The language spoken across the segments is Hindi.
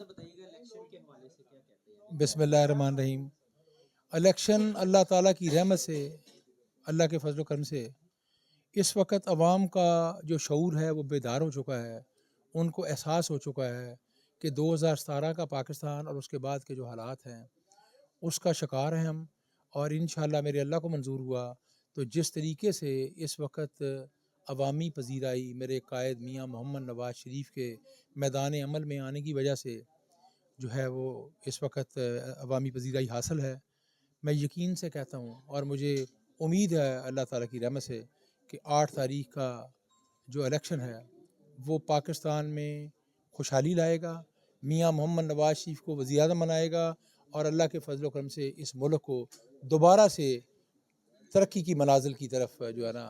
बताइएगा इलेक्शन के हवाले से क्या कहते हैं? बिस्मिल्लाहिर्रहमानिर्रहीम। इलेक्शन अल्लाह ताला की रहमत से, अल्लाह के फजल करम से इस वक्त अवाम का जो शऊर है वो बेदार हो चुका है। उनको एहसास हो चुका है कि 2017 का पाकिस्तान और उसके बाद के जो हालात हैं उसका शिकार हैं हम। और इंशाअल्लाह मेरे अल्लाह को मंजूर हुआ तो जिस तरीके से इस वक्त अवामी पजीराई मेरे कायद मियाँ मोहम्मद नवाज शरीफ के मैदान अमल में आने की वजह से जो है वो इस वक्त अवामी पजीराई हासिल है। मैं यकीन से कहता हूँ और मुझे उम्मीद है अल्लाह ताला की रहमत से कि 8 तारीख का जो इलेक्शन है वो पाकिस्तान में खुशहाली लाएगा, मियाँ मोहम्मद नवाज शरीफ को वज़ीर-ए-आज़म बनाएगा और अल्लाह के फजल करम से इस मुल्क को दोबारा से तरक्की की मनाजिल की तरफ जो है ना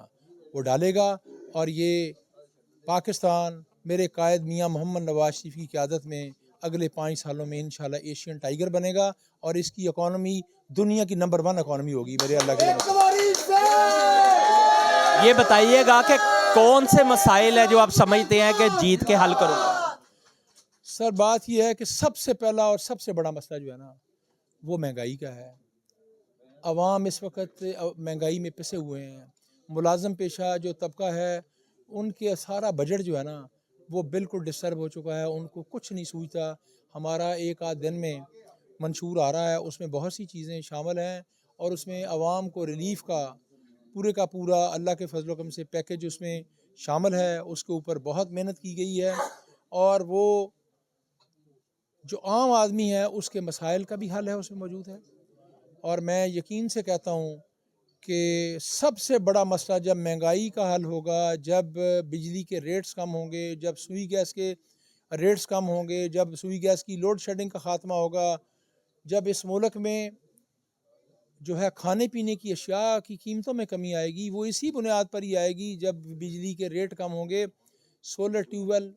वो डालेगा। और ये पाकिस्तान मेरे कायद मियाँ मोहम्मद नवाज शरीफ की क़यादत में अगले 5 सालों में इंशाल्लाह एशियन टाइगर बनेगा और इसकी इकॉनमी दुनिया की नंबर 1 इकॉनमी होगी मेरे अल्लाह के। ये बताइएगा कि कौन से मसाइल है जो आप समझते हैं कि जीत के हल करोगे? सर बात यह है कि सबसे पहला और सबसे बड़ा मसला जो है ना वो महंगाई का है। अवाम इस वक्त महंगाई में पिसे हुए हैं। मुलाजम पेशा जो तबका है उनके सारा बजट जो है ना वो बिल्कुल डिस्टर्ब हो चुका है। उनको कुछ नहीं सूझता। हमारा एक आध दिन में मंशूर आ रहा है, उसमें बहुत सी चीज़ें शामिल हैं और उसमें अवाम को रिलीफ़ का पूरा अल्लाह के फजल करम से पैकेज उसमें शामिल है। उसके ऊपर बहुत मेहनत की गई है और वो जो आम आदमी है उसके मसाइल का भी हल है उसमें मौजूद है। और मैं यकीन से कहता हूँ कि सबसे बड़ा मसला जब महंगाई का हल होगा, जब बिजली के रेट्स कम होंगे, जब सुई गैस के रेट्स कम होंगे, जब सुई गैस की लोड शेडिंग का ख़ात्मा होगा, जब इस मुल्क में जो है खाने पीने की अशिया की कीमतों में कमी आएगी, वो इसी बुनियाद पर ही आएगी जब बिजली के रेट कम होंगे। सोलर ट्यूबवेल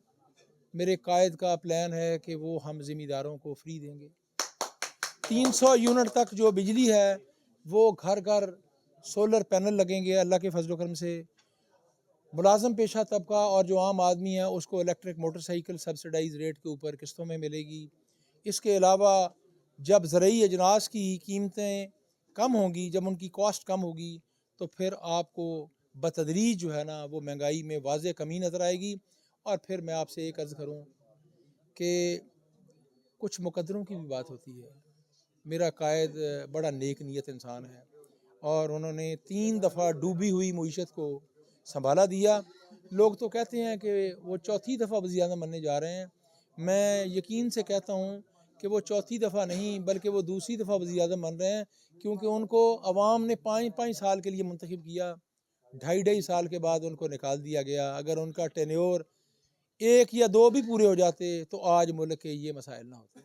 मेरे कायद का प्लान है कि वो हम ज़मींदारों को फ्री देंगे। 300 यूनिट तक जो बिजली है वो घर घर सोलर पैनल लगेंगे अल्लाह के फजल करम से। मुलाजम पेशा तबका और जो आम आदमी है उसको इलेक्ट्रिक मोटरसाइकिल सब्सिडाइज रेट के ऊपर किस्तों में मिलेगी। इसके अलावा जब ज़रूरी अजनास की कीमतें कम होंगी, जब उनकी कॉस्ट कम होगी तो फिर आपको बतदरीज जो है ना वो महंगाई में वाज़े कमी नज़र आएगी। और फिर मैं आपसे एक अर्ज़ करूँ कि कुछ मुकद्दरों की भी बात होती है। मेरा कायद बड़ा नेक नीयत इंसान है और उन्होंने 3 दफ़ा डूबी हुई मईशत को संभाला दिया। लोग तो कहते हैं कि वो चौथी दफ़ा वज़ीर-ए-आज़म बनने जा रहे हैं। मैं यकीन से कहता हूँ कि वो चौथी दफ़ा नहीं बल्कि वो दूसरी दफ़ा वज़ीर-ए-आज़म बन रहे हैं, क्योंकि उनको अवाम ने 5-5 साल के लिए मुंतखब किया। 2.5 साल के बाद उनको निकाल दिया गया। अगर उनका टेन्योर 1 या 2 भी पूरे हो जाते तो आज मुल्क के ये मसाइल ना होते।